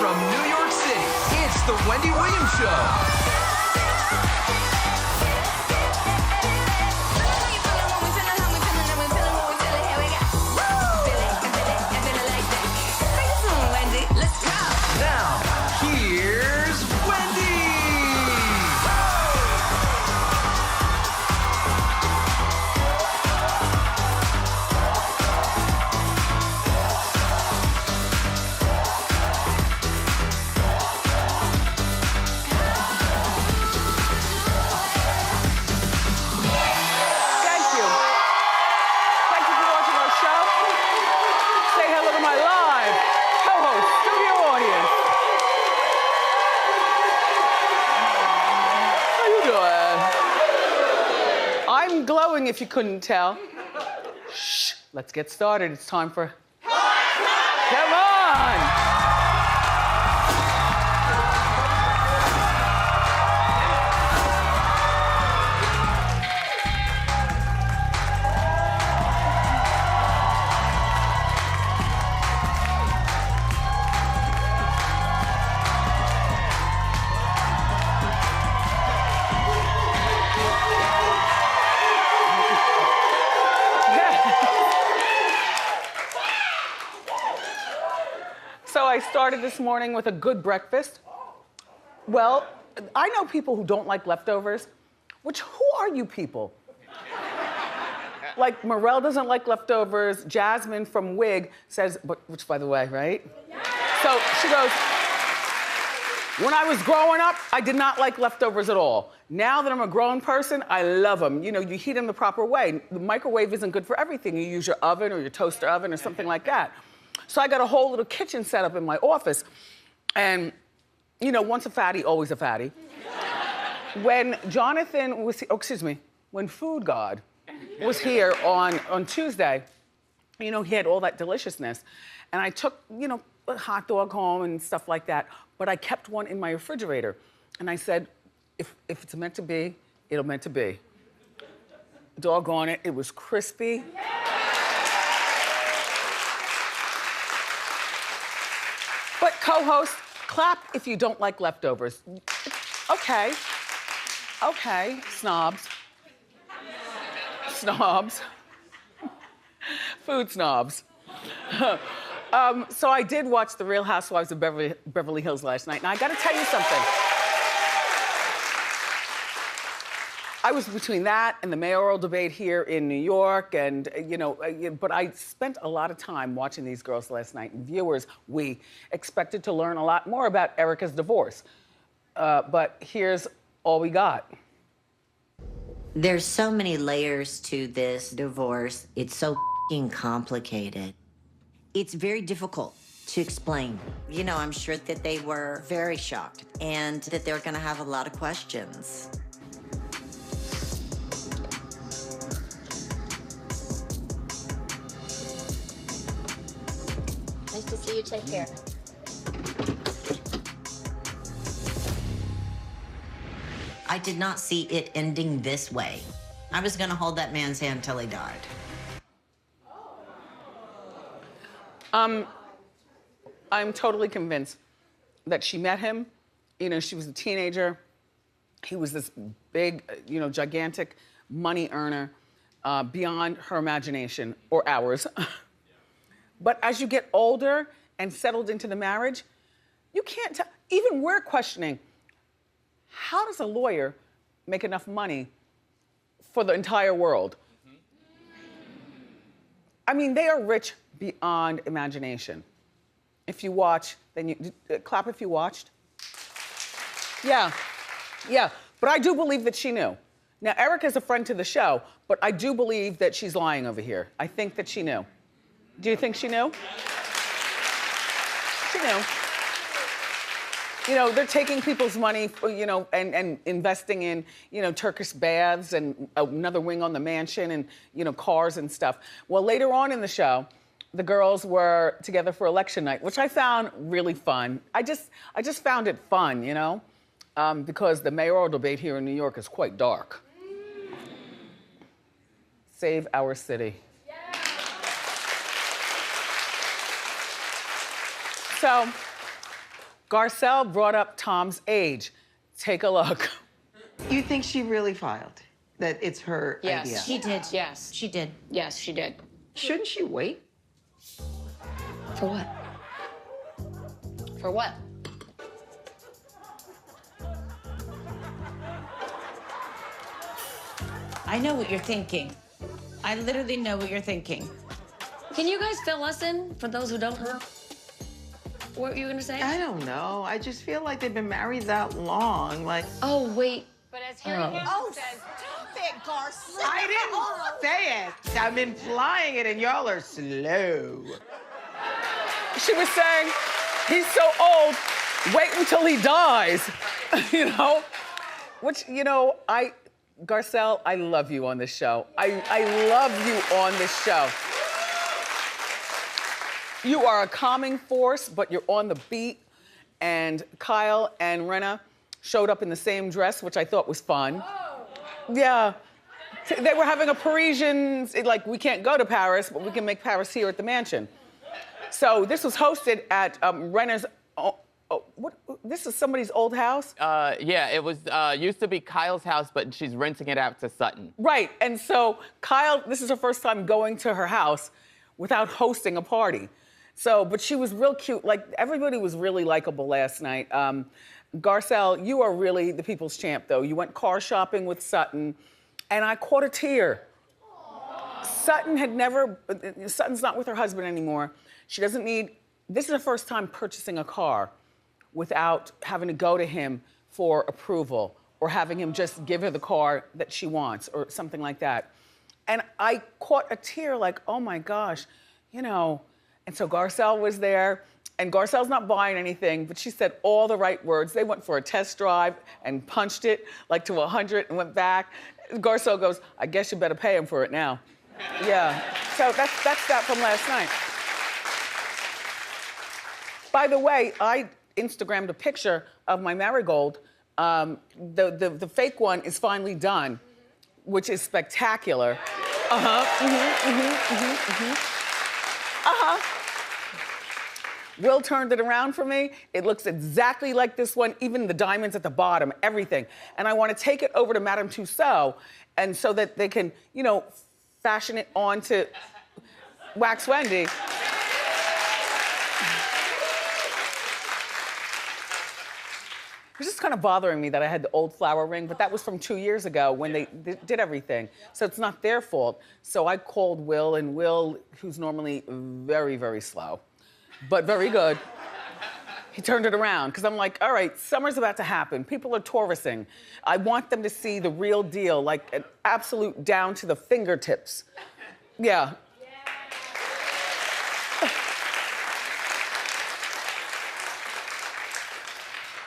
from New York City, it's the Wendy Williams Show. Now, here's Wendy! Thank you. Thank you for watching our show. Say hello to my live co-host, studio audience. How you doing? I'm glowing if you couldn't tell. Shh, let's get started. It's time for... Come on! So I started this morning with a good breakfast. Well, I know people who don't like leftovers, which who are you people? Like Morel doesn't like leftovers, Jasmine from WIG says, but which by the way, right? So she goes, when I was growing up, I did not like leftovers at all. Now that I'm a grown person, I love them. You know, you heat them the proper way. The microwave isn't good for everything. You use your oven or your toaster oven or something like that. So I got a whole little kitchen set up in my office. And, you know, once a fatty, always a fatty. When Jonathan was, when Food God was here on Tuesday, you know, he had all that deliciousness. And I took, you know, a hot dog home and stuff like that, but I kept one in my refrigerator. And I said, if it's meant to be, it'll meant to be. Doggone it, it was crispy. But co-host, clap if you don't like leftovers. Okay, okay, snobs. Snobs. Food snobs. So I did watch The Real Housewives of Beverly Hills last night, and I gotta tell you something. I was between that and the mayoral debate here in New York, and you know, but I spent a lot of time watching these girls last night, and viewers, we expected to learn a lot more about Erica's divorce. But here's all we got. There's so many layers to this divorce. It's so f***ing complicated. It's very difficult to explain. You know, I'm sure that they were very shocked and that they're gonna have a lot of questions. Nice to see you. Take care. I did not see it ending this way. I was gonna hold that man's hand till he died. I'm totally convinced that she met him. You know, she was a teenager. He was this big, you know, gigantic money earner beyond her imagination or ours. But as you get older and settled into the marriage, you can't tell. Even we're questioning, how does a lawyer make enough money for the entire world? I mean, they are rich beyond imagination. If you watch, then you clap if you watched. Yeah, yeah. But I do believe that she knew. Now, Erica's a friend to the show, but I do believe that she's lying over here. I think that she knew. Do you think she knew? She knew. You know, they're taking people's money, you know, and investing in, you know, Turkish baths and another wing on the mansion and, you know, cars and stuff. Well, later on in the show, the girls were together for election night, which I found really fun. I just found it fun, you know, because the mayoral debate here in New York is quite dark. Save our city. So, Garcelle brought up Tom's age. Take a look. You think she really filed? That it's her idea? She did. Yes. She did. Yes, she did. Shouldn't she wait? For what? For what? I know what you're thinking. I literally know what you're thinking. Can you guys fill us in, for those who don't know? What were you gonna say? I don't know. I just feel like they've been married that long. Like, Oh, wait. But as Harry Hamlin says, stop it, Garcelle. I didn't say it. I'm implying it, and y'all are slow. She was saying, he's so old, wait until he dies, you know? Which, you know, Garcelle, I love you on this show. I love you on this show. You are a calming force, but you're on the beat. And Kyle and Renna showed up in the same dress, which I thought was fun. Yeah. They were having a Parisian, like, we can't go to Paris, but we can make Paris here at the mansion. So this was hosted at Renna's, this is somebody's old house? Yeah, it was, used to be Kyle's house, but she's renting it out to Sutton. Right, and so Kyle, this is her first time going to her house without hosting a party. So, but she was real cute. Like, everybody was really likable last night. Garcelle, you are really the people's champ, though. You went car shopping with Sutton, and I caught a tear. Sutton's not with her husband anymore. She doesn't need, this is her first time purchasing a car without having to go to him for approval or having him just give her the car that she wants or something like that. And I caught a tear like, oh my gosh, you know. And so Garcelle was there, and Garcelle's not buying anything, but she said all the right words. They went for a test drive and punched it like to 100 and went back. Garcelle goes, I guess you better pay him for it now. Yeah, so that's that from last night. By the way, I Instagrammed a picture of my marigold. The fake one is finally done, which is spectacular. Will turned it around for me. It looks exactly like this one, even the diamonds at the bottom, everything. And I want to take it over to Madame Tussauds, and so that they can, you know, fashion it onto Wax Wendy. It's just kind of bothering me that I had the old flower ring, but that was from 2 years ago when they did everything. So it's not their fault. So I called Will, and Will, who's normally very, very slow, but very good, he turned it around. Because I'm like, all right, summer's about to happen. People are touristing. I want them to see the real deal, like an absolute down to the fingertips. Yeah.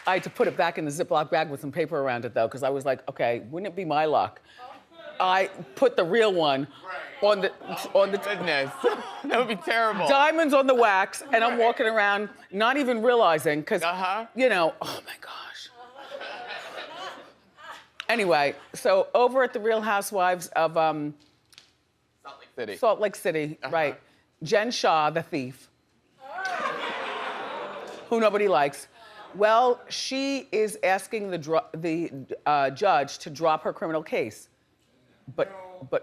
I had to put it back in the Ziploc bag with some paper around it, though, because I was like, okay, wouldn't it be my luck? I put the real one on the Goodness, that would be terrible. diamonds on the wax, and I'm walking around not even realizing, because, you know, oh my gosh. Anyway, so over at the Real Housewives of Salt Lake City, right, Jen Shah, the thief, who nobody likes. Well, she is asking the judge to drop her criminal case. But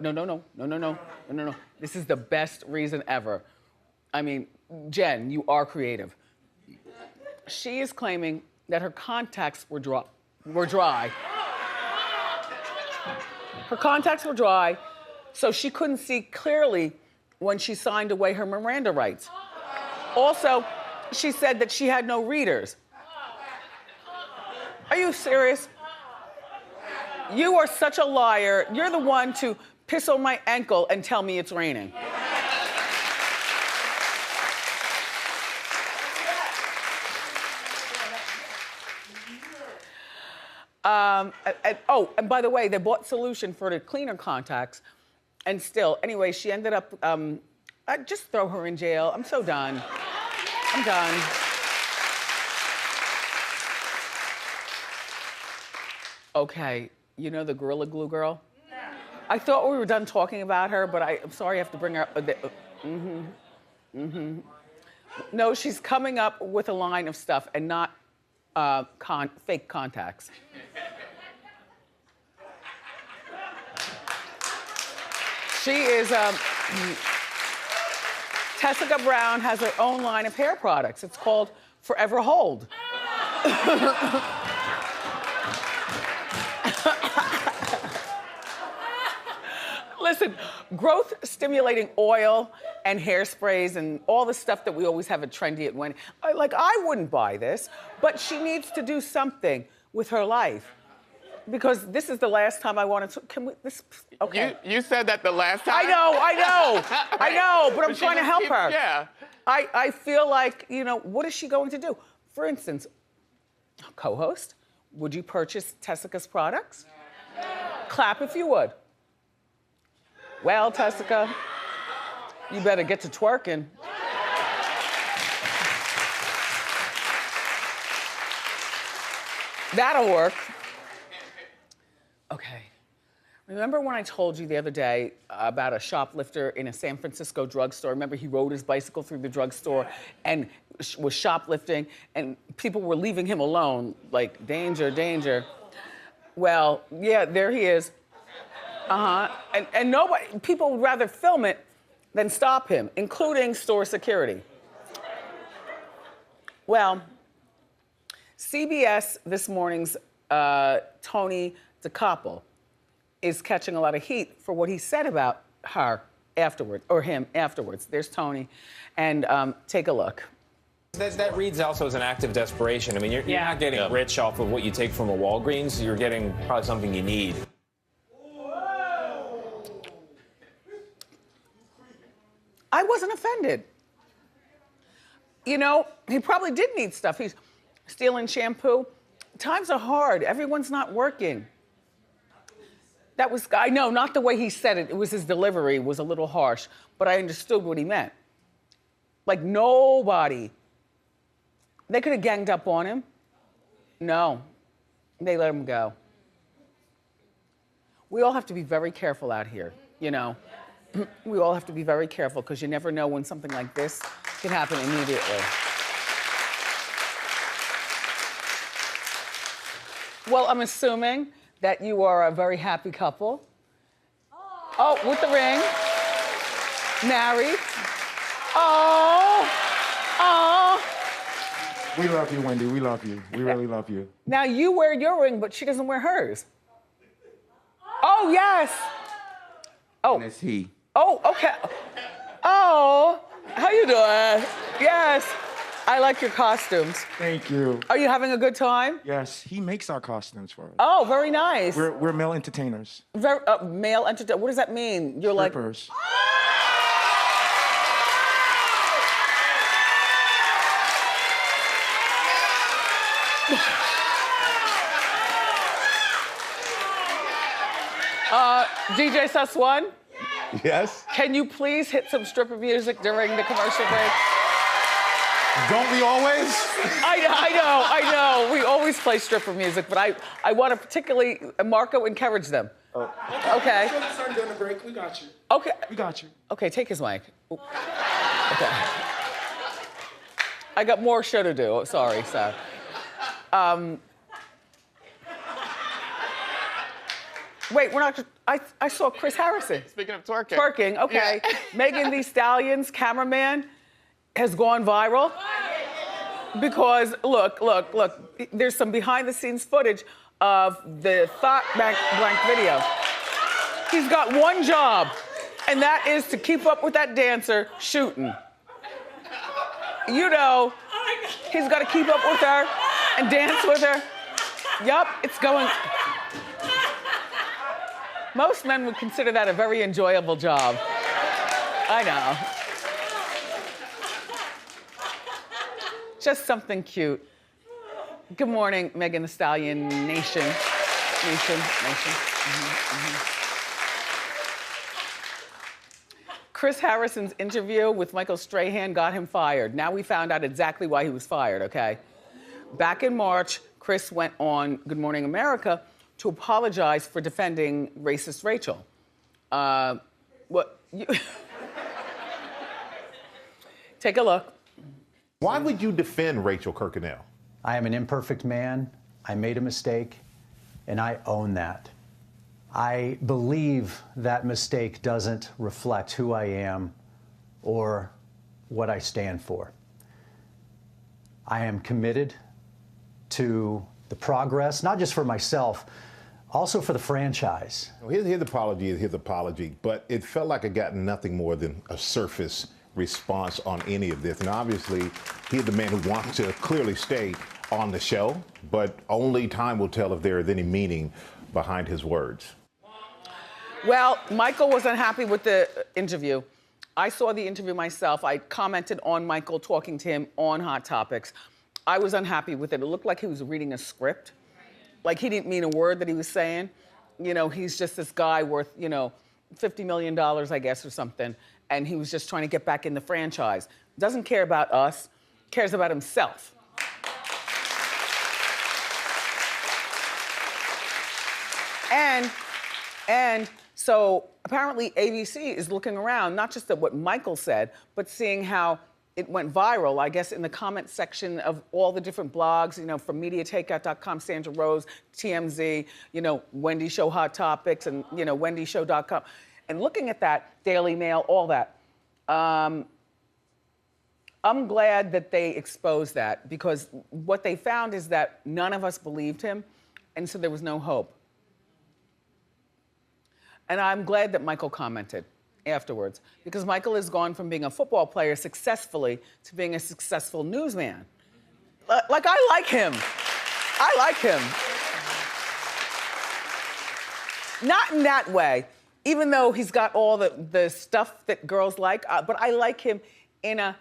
no. This is the best reason ever. I mean, Jen, you are creative. She is claiming that her contacts were dry. Her contacts were dry, so she couldn't see clearly when she signed away her Miranda rights. Also, she said that she had no readers. Are you serious? You are such a liar. You're the one to piss on my ankle and tell me it's raining. And by the way, they bought solution for the cleaner contacts, and still, anyway, she ended up, just throw her in jail. I'm so done. I'm done. Okay, you know the Gorilla Glue girl? I thought we were done talking about her, but I'm sorry I have to bring her up. No, she's coming up with a line of stuff, and not fake contacts. She is, Tessica Brown has her own line of hair products. It's called Forever Hold. Listen, growth stimulating oil and hairsprays and all the stuff that we always have at Trendy at Wendy. I wouldn't buy this, but she needs to do something with her life. Because this is the last time I want to, can we, this, okay. You said that the last time. I know, Right. I know, but I'm She trying to just help keeps- her. Yeah. I feel like, what is she going to do? For instance, co-host, would you purchase Tessica's products? No. Clap if you would. Well, Tessica, you better get to twerking. That'll work. Okay. Remember when I told you the other day about a shoplifter in a San Francisco drugstore? Remember he rode his bicycle through the drugstore and was shoplifting and people were leaving him alone, like, danger, danger. Well, yeah, there he is. And nobody, people would rather film it than stop him, including store security. Well, CBS this morning's Tony DeCappo is catching a lot of heat for what he said about her afterward, or him afterwards. There's Tony, and take a look. That reads also as an act of desperation. I mean, you're not getting rich off of what you take from a Walgreens. You're getting probably something you need. I wasn't offended. He probably did need stuff. He's stealing shampoo. Times are hard. Everyone's not working. That was, I know, not the way he said it. It was his delivery was a little harsh, but I understood what he meant. Like nobody. They could have ganged up on him. No, they let him go. We all have to be very careful out here, We all have to be very careful because you never know when something like this can happen immediately. Well, I'm assuming that you are a very happy couple. Oh, with the ring. Married. Oh. We love you, Wendy. We love you. We really love you. Now you wear your ring, but she doesn't wear hers. Oh, yes. Oh. And it's he. Oh, okay. Oh, how you doing? Yes. I like your costumes. Thank you. Are you having a good time? Yes, he makes our costumes for us. Oh, very nice. We're male entertainers. Male entertainer. What does that mean? You're Strippers. DJ Sus One? Yes? Can you please hit some stripper music during the commercial break? Don't we always? I know. We always play stripper music, but I want to particularly, Marco, encourage them. Oh. Okay. During the break, we got you. Okay. We got you. Okay, take his mic. Ooh. Okay. I got more show to do. Sorry, so. Wait, we're not. I saw Chris Harrison. Speaking of twerking. Twerking, okay. Yeah. Megan Thee Stallion's cameraman has gone viral because look. There's some behind-the-scenes footage of the Thought Blank video. He's got one job, and that is to keep up with that dancer shooting. He's got to keep up with her and dance with her. Yup, it's going. Most men would consider that a very enjoyable job. I know. Just something cute. Good morning, Megan Thee Stallion Nation. Chris Harrison's interview with Michael Strahan got him fired. Now we found out exactly why he was fired, okay? Back in March, Chris went on Good Morning America to apologize for defending racist Rachel. Take a look. Why would you defend Rachel Kirkconnell? I am an imperfect man. I made a mistake, and I own that. I believe that mistake doesn't reflect who I am or what I stand for. I am committed to the progress, not just for myself, also for the franchise. His apology is his apology, but it felt like it got nothing more than a surface response on any of this. And obviously, he's the man who wants to clearly stay on the show, but only time will tell if there is any meaning behind his words. Well, Michael was unhappy with the interview. I saw the interview myself. I commented on Michael talking to him on Hot Topics. I was unhappy with it. It looked like he was reading a script. Like he didn't mean a word that he was saying. You know, he's just this guy worth, you know, $50 million, I guess, or something. And he was just trying to get back in the franchise. Doesn't care about us, cares about himself. And so apparently ABC is looking around, not just at what Michael said, but seeing how it went viral, I guess, in the comment section of all the different blogs, you know, from MediaTakeout.com, Sandra Rose, TMZ, you know, Wendy Show Hot Topics, and, you know, WendyShow.com. And looking at that, Daily Mail, all that, I'm glad that they exposed that, because what they found is that none of us believed him, and so there was no hope. And I'm glad that Michael commented afterwards, because Michael has gone from being a football player successfully to being a successful newsman. Like, I like him. I like him. Not in that way, even though he's got all the stuff that girls like, but I like him in a,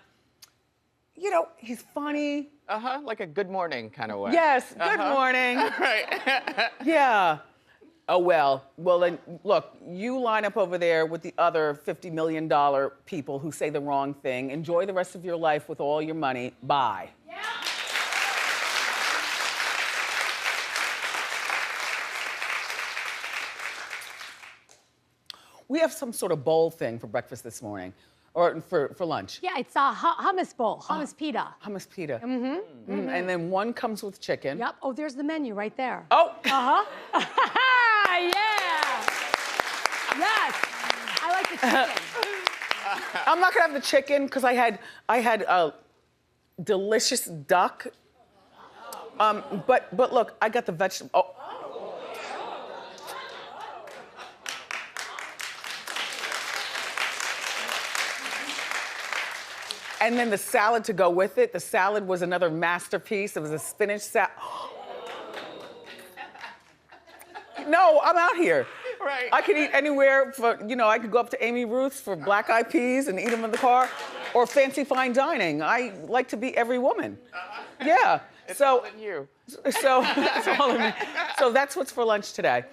you know, he's funny. Like a good morning kind of way. Yes, good morning. Right. Yeah. Oh, well, then, look, you line up over there with the other $50 million people who say the wrong thing. Enjoy the rest of your life with all your money. Bye. Yeah. We have some sort of bowl thing for breakfast this morning, or for lunch. Yeah, it's a hummus bowl, hummus pita. Hummus pita. And then one comes with chicken. Yep. Oh, there's the menu right there. Oh. Yeah. Yes. I like the chicken. I'm not gonna have the chicken because I had a delicious duck. But look, I got the vegetable. Oh. And then the salad to go with it. The salad was another masterpiece. It was a spinach salad. No, I'm out here. Right. I could eat anywhere for, you know, I could go up to Amy Ruth's for black eyed peas and eat them in the car, or fancy fine dining. I like to be every woman. Yeah. It's all in you. So it's all in me. So that's what's for lunch today.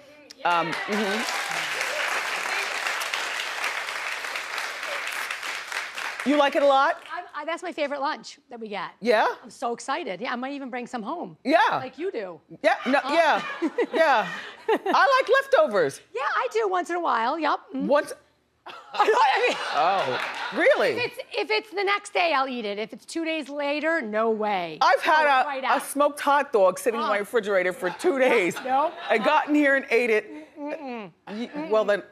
You like it a lot? That's my favorite lunch that we get. Yeah? I'm so excited. Yeah, I might even bring some home. Yeah. Like you do. Yeah, no, yeah, yeah. I like leftovers. Yeah, I do once in a while, yep. Once? I mean, Oh, really? if it's the next day, I'll eat it. If it's 2 days later, no way. I've had right a out. smoked hot dog sitting in my refrigerator for 2 days. No. I got in here and ate it. Well, then.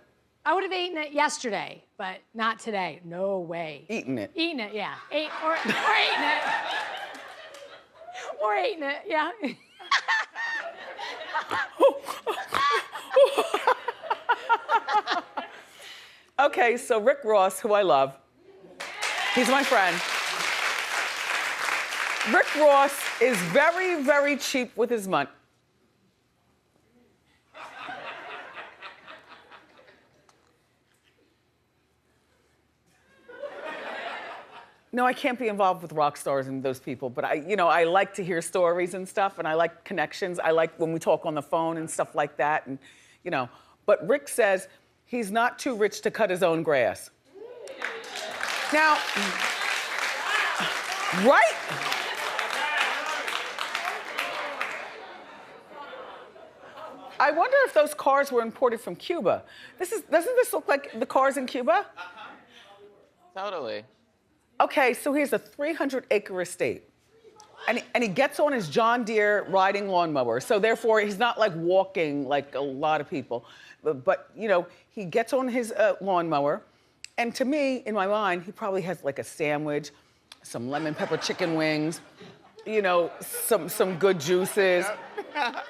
I would have eaten it yesterday, but not today. No way. Eating it. Eating it, yeah. Or eating it. Or eating it, yeah. Okay, so Rick Ross, who I love, he's my friend. Rick Ross is very, very cheap with his money. No, I can't be involved with rock stars and those people, but I like to hear stories and stuff, and I like connections. I like when we talk on the phone and stuff like that, and But Rick says he's not too rich to cut his own grass. Now, right? I wonder if those cars were imported from Cuba. Doesn't this look like the cars in Cuba? Totally. Okay, so here's a 300-acre estate. And he gets on his John Deere riding lawnmower. So therefore, he's not like walking like a lot of people. But you know, he gets on his lawnmower. And to me, in my mind, he probably has like a sandwich, some lemon pepper chicken wings, you know, some good juices.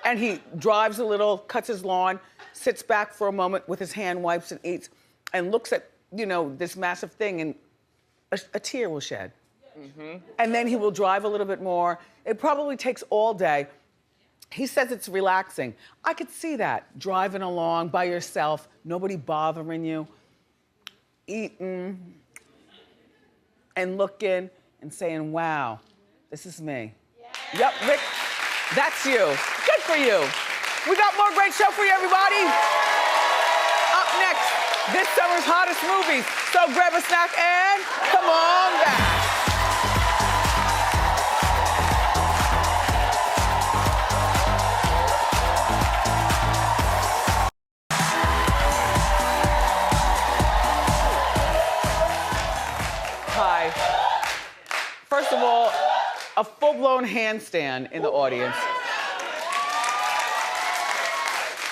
And he drives a little, cuts his lawn, sits back for a moment with his hand wipes and eats, and looks at, you know, this massive thing, and a tear will shed. And then he will drive a little bit more. It probably takes all day. He says it's relaxing. I could see that, driving along by yourself, nobody bothering you, eating, and looking, and saying, wow, this is me. Yep, Rick, that's you. Good for you. We got more great show for you, everybody. Up next, this summer's hottest movies. So grab a snack and come on back. Hi. First of all, a full-blown handstand in the audience.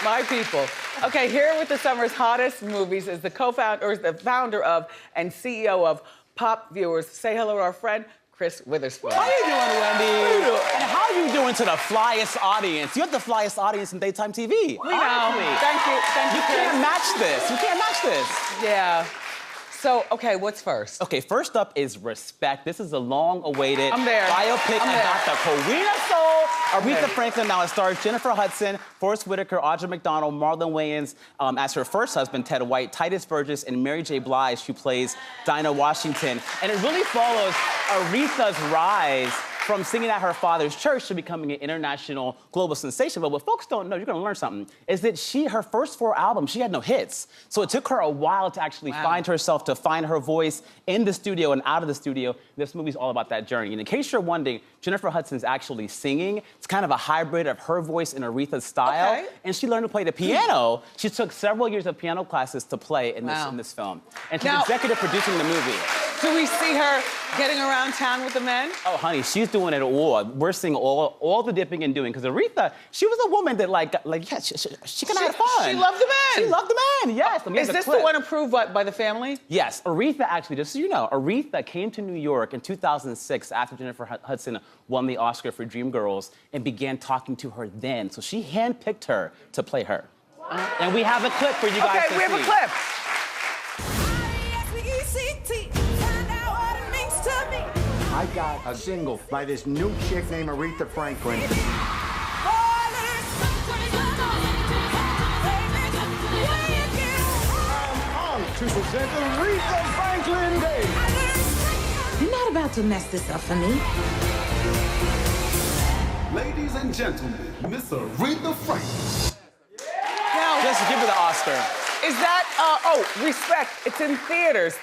My people. Okay, here with the summer's hottest movies is the founder of and CEO of Pop Viewers. Say hello to our friend, Chris Witherspoon. How you doing, Wendy? And how you doing to the flyest audience? You have the flyest audience in daytime TV. We know. Thank you, You can't match this. You can't match this. Yeah. So, okay, what's first? Okay, first up is Respect. This is a long-awaited biopic I'm about the Korean soul, Aretha Franklin. Now it stars Jennifer Hudson, Forrest Whitaker, Audra McDonald, Marlon Wayans as her first husband, Ted White, Titus Burgess, and Mary J. Blige, who plays Dinah Washington. And it really follows Aretha's rise from singing at her father's church to becoming an international global sensation. But what folks don't know, you're gonna learn something, is that her first 4 albums, she had no hits. So it took her a while to actually find herself, to find her voice in the studio and out of the studio. This movie's all about that journey. And in case you're wondering, Jennifer Hudson's actually singing. It's kind of a hybrid of her voice and Aretha's style. Okay. And she learned to play the piano. She took several years of piano classes to play in this film. And she's executive producing the movie. Do we see her getting around town with the men? Oh, honey, she's doing it all. We're seeing all the dipping and doing. Because Aretha, she was a woman that yeah, she can have fun. She loved the men. She loved the men, yes. Is this the one approved by the family? Yes, Aretha actually, just so you know, Aretha came to New York in 2006 after Jennifer Hudson won the Oscar for Dreamgirls and began talking to her then. So she handpicked her to play her. And we have a clip for you guys to see. Okay, we have a clip. I got a single by this new chick named Aretha Franklin. I'm to present Aretha Franklin Day. You're not about to mess this up for me. Ladies and gentlemen, Miss Aretha Franklin. Now, just give her the Oscar. Is that, Respect, it's in theaters.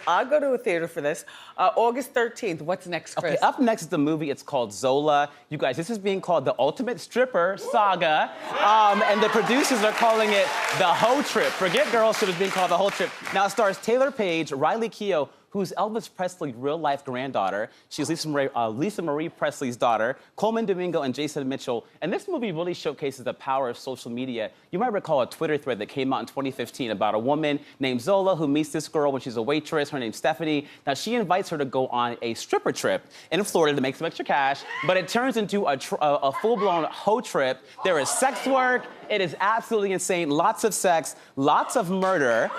I'll go to a theater for this. August 13th, what's next, Chris? Okay, up next is the movie, it's called Zola. You guys, this is being called the Ultimate Stripper Saga. And the producers are calling it the Ho Trip. Forget Girls Trip, it's being called the Ho Trip. Now it stars Taylor Page, Riley Keough, who's Elvis Presley's real-life granddaughter. She's Lisa Marie Presley's daughter, Coleman Domingo and Jason Mitchell. And this movie really showcases the power of social media. You might recall a Twitter thread that came out in 2015 about a woman named Zola who meets this girl when she's a waitress. Her name's Stephanie. Now, she invites her to go on a stripper trip in Florida to make some extra cash, but it turns into a full-blown hoe trip. There is sex work. It is absolutely insane. Lots of sex, lots of murder.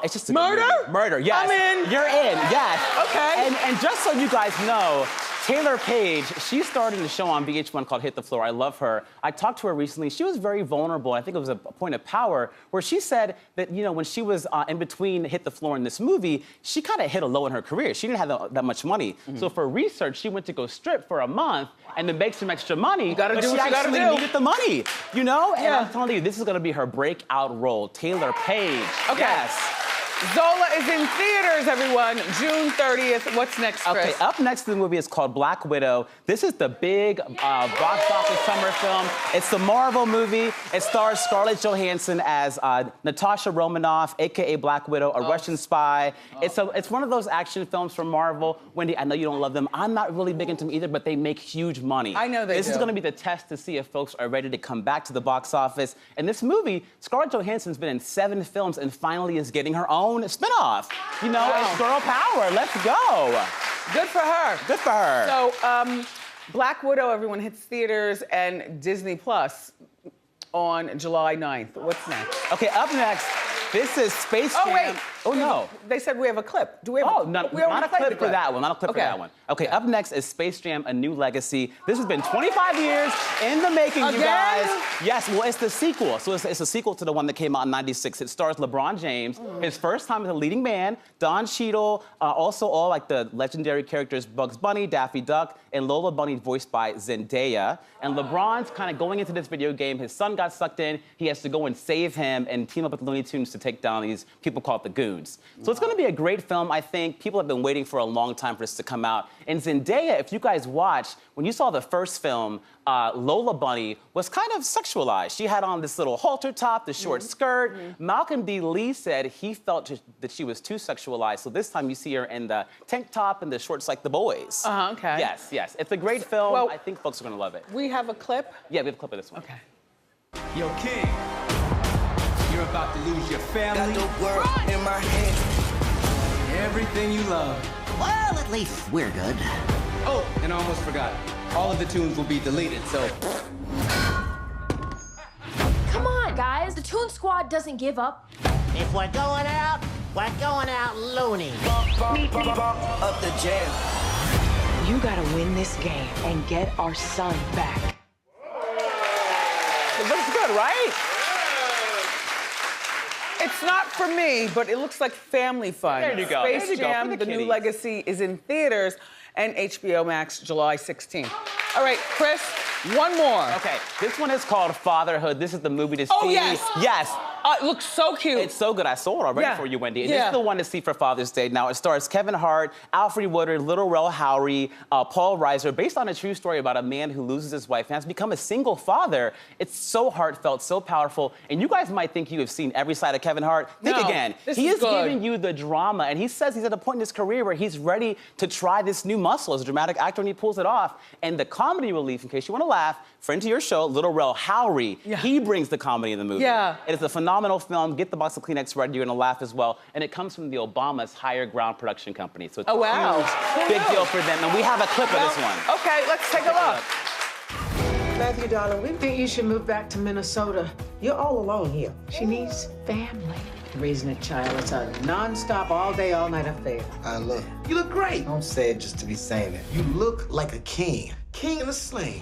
It's just a murder? Murder, yes. I'm in. You're in, yes. Okay. And just so you guys know, Taylor Page, she started a show on VH1 called Hit the Floor. I love her. I talked to her recently. She was very vulnerable. I think it was a point of power where she said that, you know, when she was in between Hit the Floor and this movie, she kind of hit a low in her career. She didn't have that much money. So for research, she went to go strip for a month and to make some extra money. You gotta but do she what you gotta actually do. needed the money, you know? And I'm telling you, this is gonna be her breakout role, Taylor Page. Okay. Yes. Zola is in theaters, everyone, June 30th. What's next, Chris? Okay, up next in the movie is called Black Widow. This is the big box office summer film. It's the Marvel movie. It stars Scarlett Johansson as Natasha Romanoff, AKA Black Widow, a Russian spy. It's one of those action films from Marvel. Wendy, I know you don't love them. I'm not really big into them either, but they make huge money. I know they do. This is gonna be the test to see if folks are ready to come back to the box office. And this movie, Scarlett Johansson's been in 7 films and finally is getting her own spinoff. You know, it's girl power. Let's go. Good for her. Good for her. So, Black Widow, everyone, hits theaters and Disney Plus on July 9th. What's next? Okay, up next, this is Space Jam. Oh, wait. Oh, no. They said we have a clip. Do we have not a clip for that one. Not a clip for that one. Okay, up next is Space Jam: A New Legacy. This has been 25 years in the making, you guys. Yes, well, it's the sequel. So it's a sequel to the one that came out in '96. It stars LeBron James, his first time as a leading man, Don Cheadle, also all like the legendary characters Bugs Bunny, Daffy Duck, and Lola Bunny, voiced by Zendaya. And LeBron's kind of going into this video game. His son got sucked in. He has to go and save him and team up with Looney Tunes to take down these people called the Goons. So it's gonna be a great film, I think. People have been waiting for a long time for this to come out. And Zendaya, if you guys watched, when you saw the first film, Lola Bunny was kind of sexualized. She had on this little halter top, the short skirt. Malcolm D. Lee said he felt that she was too sexualized. So this time you see her in the tank top and the shorts like the boys. Okay. Yes, yes. It's a great film. Well, I think folks are gonna love it. We have a clip? Yeah, we have a clip of this one. Okay. Yo, King, you're about to lose your family. Got the world in my hand. Everything you love. Well, at least we're good. Oh, and I almost forgot. All of the tunes will be deleted, so. Come on, guys. The Toon Squad doesn't give up. If we're going out loony. Up the jam. You gotta win this game and get our son back. It looks good, right? It's not for me, but it looks like family fun. There you go. Space There you go, Jam: for the The New kiddies. Legacy is in theaters and HBO Max July 16th. All right, Chris, one more. Okay, this one is called Fatherhood. This is the movie to see. Oh, yes. Yes. It looks so cute. It's so good. I saw it already for you, Wendy. And this Yeah. is the one to see for Father's Day. Now, it stars Kevin Hart, Alfred Woodard, Little Rel Howery, Paul Reiser, based on a true story about a man who loses his wife and has become a single father. It's so heartfelt, so powerful. And you guys might think you have seen every side of Kevin Hart. Think No, again. this He is is good. giving you the drama, and he says he's at a point in his career where he's ready to try this new muscle as a dramatic actor, and he pulls it off. And the comedy relief, in case you want to laugh, friend to your show, Little Rel Howery, he brings the comedy in the movie. Yeah. It is a phenomenal film. Get the box of Kleenex ready. You're gonna laugh as well. And it comes from the Obama's Higher Ground production company. So it's Oh, wow. a huge, big deal for them. And we have a clip of this one. Okay, let's take a look. Matthew, darling, we think you should move back to Minnesota. You're all alone here. She needs family. Raising a child, it's a non-stop, all day, all night affair. Look, you look great. Don't say it just to be saying it. You look like a king. King in a sling.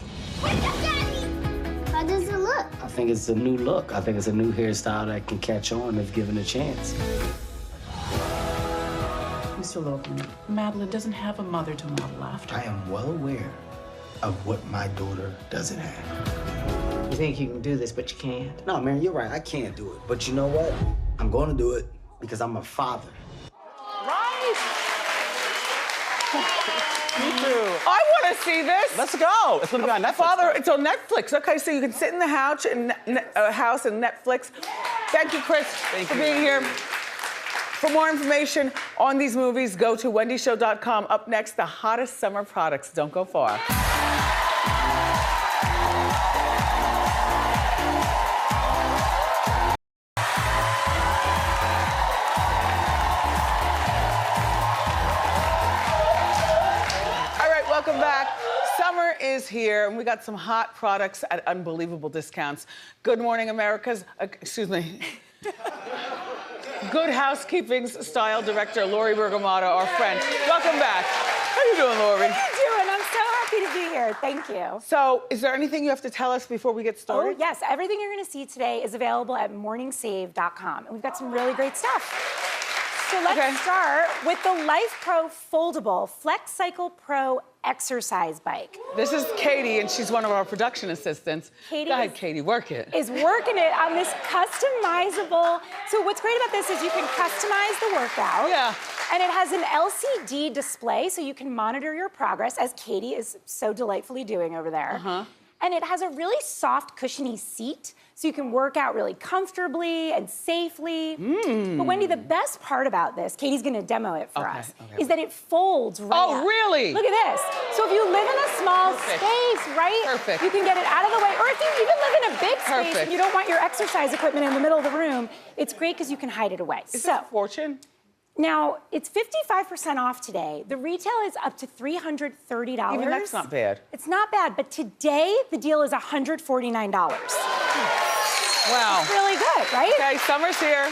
How does it look? I think it's a new look. I think it's a new hairstyle that can catch on if given a chance. Mr. Logan, Madeline doesn't have a mother to model after. I am well aware of what my daughter doesn't have. You think you can do this, but you can't. No, man, you're right. I can't do it. But you know what? I'm going to do it because I'm a father. Me too. I want to see this. Let's go. It's gonna be on Netflix. Father, it's on Netflix. Okay, so you can sit in the house and Netflix. Thank you, Chris, for being here. For more information on these movies, go to wendyshow.com. Up next, the hottest summer products. Don't go far. Welcome back. Summer is here, and we got some hot products at unbelievable discounts. Good Morning America's, excuse me, Good Housekeeping's style director, Lori Bergamotto, our friend. Welcome back. How you doing, Lori? How you doing? I'm so happy to be here. Thank you. So, is there anything you have to tell us before we get started? Oh, yes. Everything you're going to see today is available at morningsave.com, and we've got some really great stuff. So let's start with the LifePro Foldable FlexCycle Pro exercise bike. This is Katie, and she's one of our production assistants. Katie Go ahead, Katie, work it. Is working it on this customizable. So what's great about this is you can customize the workout. Yeah. And it has an LCD display so you can monitor your progress, as Katie is so delightfully doing over there. Uh-huh. And it has a really soft, cushiony seat, so you can work out really comfortably and safely. But Wendy, the best part about this, Katie's gonna demo it for us, is that it folds right up. Really? Look at this. So if you live in a small space, right? Perfect. You can get it out of the way. Or if you even live in a big space and you don't want your exercise equipment in the middle of the room, it's great because you can hide it away. Is this a fortune? Now, it's 55% off today. The retail is up to $330. Even that's not bad. It's not bad, but today the deal is $149. Wow. It's really good, right? Okay, summer's here.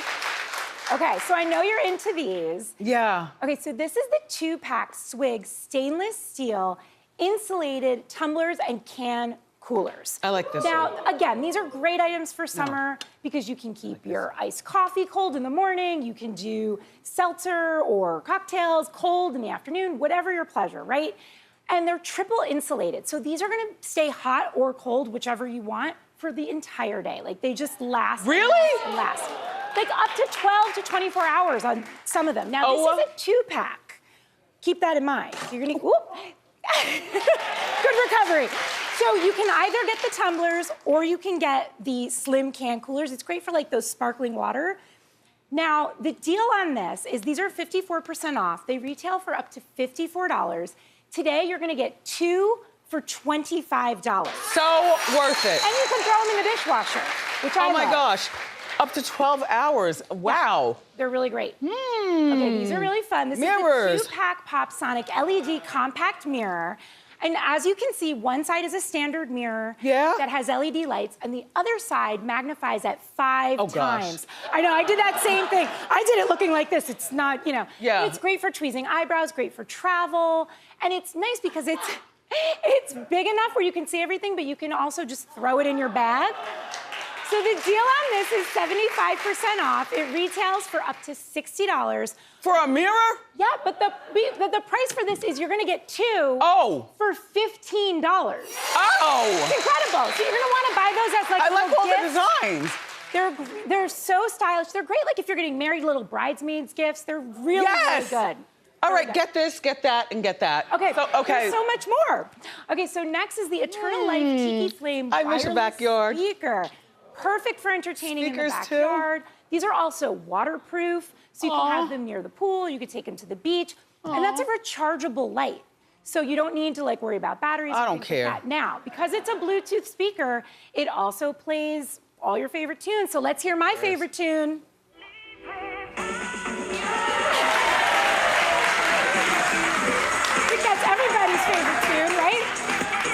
Okay, so I know you're into these. Yeah. Okay, so this is the 2-pack SWIG stainless steel insulated tumblers and can coolers. I like this Now, one. again, these are great items for summer because you can keep your iced coffee cold in the morning. You can do seltzer or cocktails cold in the afternoon, whatever your pleasure, right? And they're triple insulated. So these are gonna stay hot or cold, whichever you want, for the entire day. Like they just last. Really? And last. Like up to 12 to 24 hours on some of them. Now, this is a 2-pack. Keep that in mind. You're gonna, whoop. Good recovery. So you can either get the tumblers or you can get the slim can coolers. It's great for like those sparkling water. Now, the deal on this is these are 54% off. They retail for up to $54. Today, you're gonna get 2 for $25. So worth it. And you can throw them in the dishwasher, which I Oh my love. gosh. Up to 12 hours. Wow. Yeah, they're really great. Okay, these are really fun. This Mirrors. is the 2-pack Pop Sonic LED compact mirror. And as you can see, one side is a standard mirror that has LED lights, and the other side magnifies at 5 times. I know, I did that same thing. I did it looking like this. It's not, you know. Yeah. It's great for tweezing eyebrows, great for travel, and it's nice because it's big enough where you can see everything, but you can also just throw it in your bag. So the deal on this is 75% off. It retails for up to $60. For a mirror? Yeah, but the price for this is you're gonna get 2 for $15. Oh! It's incredible. So you're gonna wanna buy those as like I like all gifts. the designs. They're so stylish. They're great like if you're getting married, little bridesmaids gifts. They're really, really good. All right, get this, get that, and get that. Okay, So, there's so much more. Okay, so next is the Eternal Life Tiki Flame I miss your wireless backyard. speaker. Perfect for entertaining Speakers, in the too. backyard. These are also waterproof, so you can have them near the pool, you can take them to the beach, and that's a rechargeable light. So you don't need to like worry about batteries. I or don't things like care. that. Now, because it's a Bluetooth speaker, it also plays all your favorite tunes. So let's hear my favorite tune. I think that's everybody's favorite tune, right?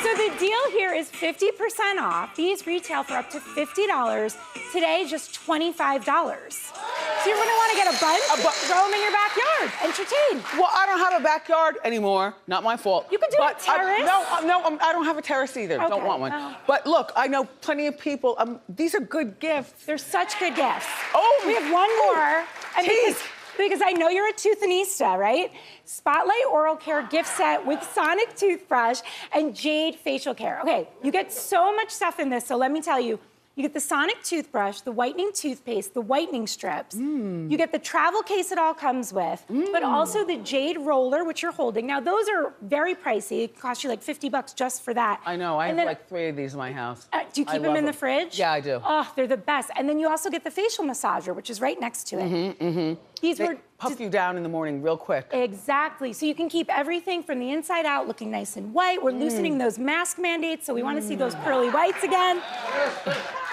So the deal here is 50% off. These retail for up to $50. Today, just $25. So you're gonna wanna get a bunch, throw them in your backyard, entertain. Well, I don't have a backyard anymore. Not my fault. You could do a terrace. I don't have a terrace either. Don't Okay, want one. well. But look, I know plenty of people. These are good gifts. They're such good gifts. Oh, we have one more. And because I know you're a toothanista, right? Spotlight Oral Care gift set with Sonic toothbrush and Jade facial care. Okay, you get so much stuff in this, so let me tell you. You get the Sonic toothbrush, the whitening toothpaste, the whitening strips. You get the travel case it all comes with, but also the Jade roller, which you're holding. Now, those are very pricey. It costs you like $50 just for that. I know, I And have then- like 3 of these in my house. Do you I keep them love in the fridge? Yeah, I do. Oh, they're the best. And then you also get the facial massager, which is right next to it. These They were puff you down in the morning real quick. Exactly. So you can keep everything from the inside out looking nice and white. We're loosening those mask mandates, so we want to see those pearly whites again.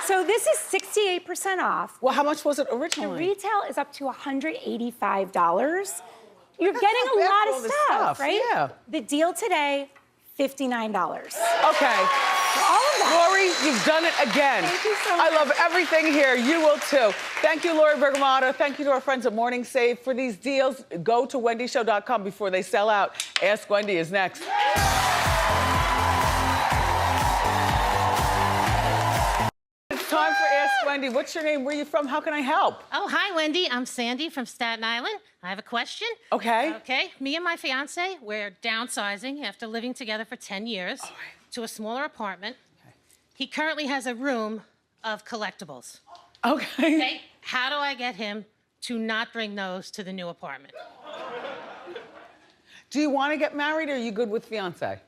So this is 68% off. Well, how much was it originally? The retail is up to $185. You're getting not a bad lot for of all this stuff, stuff, right? yeah. The deal today, $59. Okay. For all of that. Lori, you've done it again. Thank you so much. I love everything here. You will too. Thank you, Lori Bergamotto. Thank you to our friends at Morning Save for these deals. Go to wendyshow.com before they sell out. Ask Wendy is next. It's time for Ask Wendy. Wendy. What's your name? Where are you from? How can I help? Oh, hi, Wendy. I'm Sandy from Staten Island. I have a question. Okay. Okay. Me and my fiance, we're downsizing after living together for 10 years to a smaller apartment. Okay. He currently has a room of collectibles. Okay. How do I get him to not bring those to the new apartment? Do you want to get married, or are you good with fiance?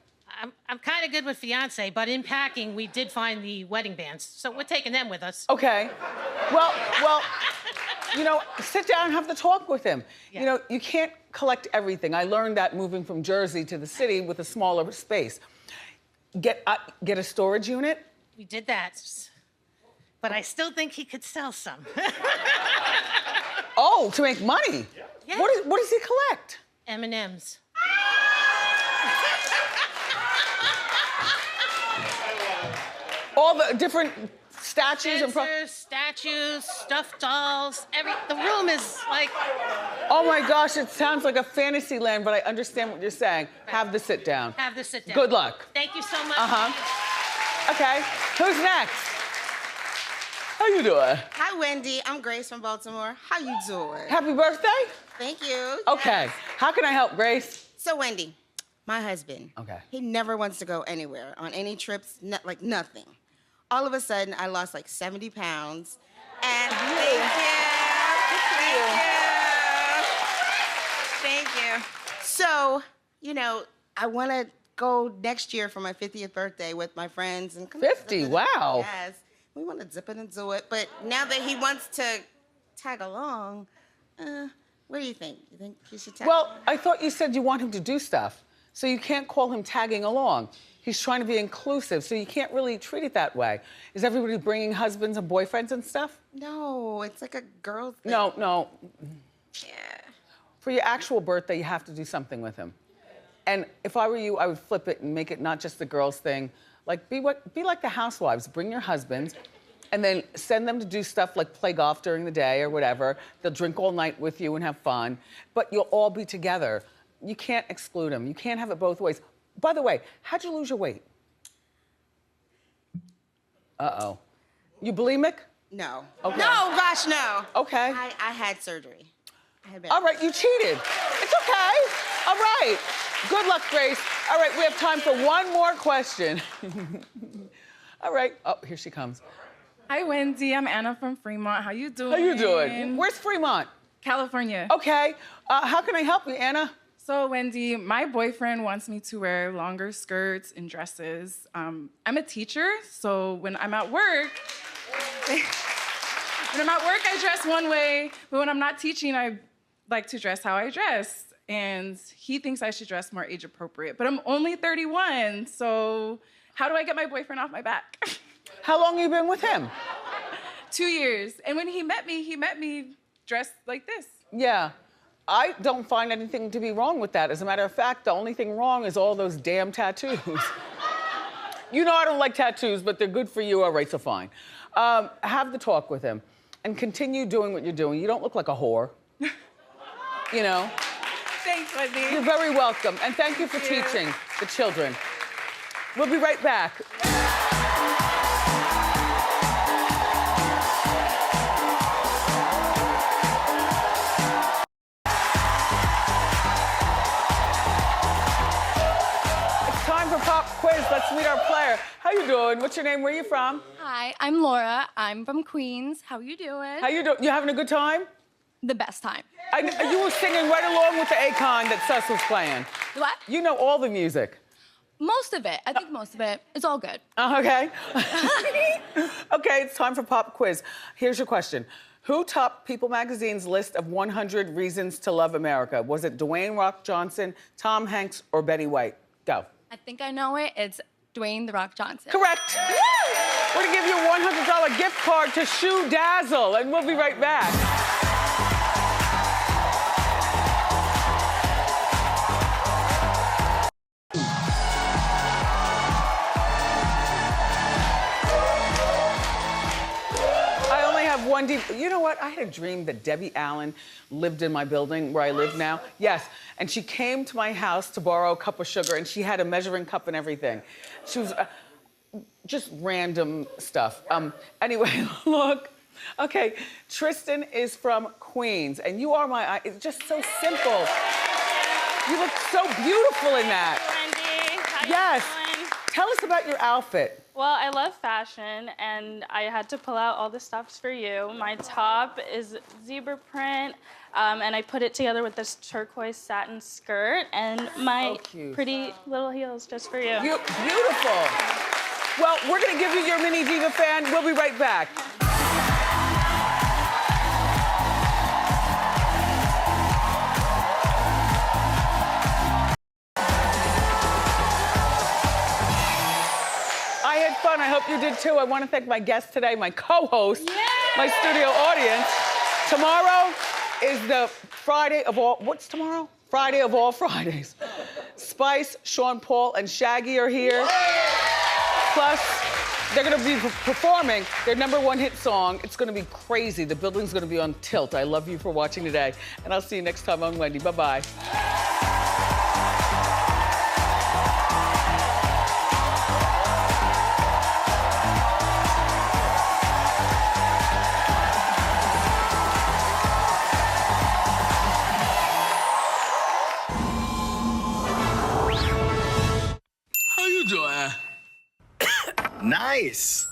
I'm kind of good with fiance, but in packing, we did find the wedding bands, so we're taking them with us. Okay. Well, you know, sit down and have the talk with him. Yeah. You know, you can't collect everything. I learned that moving from Jersey to the city with a smaller space. Get a storage unit. We did that, but I still think he could sell some. Oh, to make money? Yeah. What does he collect? M&Ms. All the different statues and statues, stuffed dolls, the room is like... Oh my gosh, it sounds like a fantasy land, but I understand what you're saying. Have the sit down. Have the sit down. Good luck. Thank you so much. Okay, who's next? How you doing? Hi, Wendy. I'm Grace from Baltimore. How you doing? Happy birthday. Thank you. Okay, Yes. how can I help, Grace? So, Wendy, my husband. Okay. He never wants to go anywhere, on any trips, like nothing. All of a sudden, I lost like 70 pounds. And Thank you. So, you know, I want to go next year for my 50th birthday with my friends. And 50, wow. Yes. We want to zip it and do it. But now that he wants to tag along, what do you think? You think he should tag along? I thought you said you want him to do stuff. So you can't call him tagging along. He's trying to be inclusive, so you can't really treat it that way. Is everybody bringing husbands and boyfriends and stuff? No, it's like a girl thing. No. Yeah. For your actual birthday, you have to do something with him. And if I were you, I would flip it and make it not just the girls thing. Like, be like the housewives. Bring your husbands, and then send them to do stuff like play golf during the day or whatever. They'll drink all night with you and have fun, but you'll all be together. You can't exclude them. You can't have it both ways. By the way, how'd you lose your weight? Uh-oh. You bulimic? No. Okay. No, gosh, no. Okay. I had surgery. All right, you cheated. It's okay. All right. Good luck, Grace. All right, we have time for one more question. All right. Oh, here she comes. Hi, Wendy. I'm Anna from Fremont. How you doing? How you doing? Where's Fremont? California. Okay. How can I help you, Anna? So, Wendy, my boyfriend wants me to wear longer skirts and dresses. I'm a teacher, so when I'm at work, I dress one way, but when I'm not teaching, I like to dress how I dress. And he thinks I should dress more age appropriate, but I'm only 31, so how do I get my boyfriend off my back? How long have you been with him? 2 years. And when he met me dressed like this. Yeah. I don't find anything to be wrong with that. As a matter of fact, the only thing wrong is all those damn tattoos. You know I don't like tattoos, but they're good for you. All right, so fine. Have the talk with him and continue doing what you're doing. You don't look like a whore. You know? Thanks, Wendy. You're very welcome. And thank you for teaching the children. We'll be right back. Quiz. Let's meet our player. How you doing? What's your name? Where are you from? Hi, I'm Laura. I'm from Queens. How you doing? How you doing? You having a good time? The best time. You were singing right along with the Akon that Sus was playing. What? You know all the music. Most of it. I think most of it. It's all good. Okay. Okay, it's time for pop quiz. Here's your question. Who topped People Magazine's list of 100 Reasons to Love America? Was it Dwayne Rock Johnson, Tom Hanks, or Betty White? Go. I think I know it. It's Dwayne "The Rock" Johnson. Correct. We're gonna give you a $100 gift card to Shoe Dazzle, and we'll be right back. I only have one deep. You know what? I had a dream that Debbie Allen lived in my building where I live now. Yes. And she came to my house to borrow a cup of sugar, and she had a measuring cup and everything. She was just random stuff. Anyway, look, Okay, Tristan is from Queens, and you are it's just so simple. You look so beautiful in that. Wendy, how Yes. you doing? Tell us about your outfit. Well, I love fashion, and I had to pull out all the stops for you. My top is zebra print, and I put it together with this turquoise satin skirt, and my pretty little heels just for you. Beautiful. Well, we're gonna give you your mini diva fan. We'll be right back. I had fun. I hope you did too. I want to thank my guest today, my co-host, my studio audience. Tomorrow is the Friday of all, what's tomorrow? Friday of all Fridays. Spice, Sean Paul, and Shaggy are here. Plus, they're gonna be performing their #1 hit song. It's gonna be crazy. The building's gonna be on tilt. I love you for watching today. And I'll see you next time on Wendy. Bye-bye. How you doing? Nice.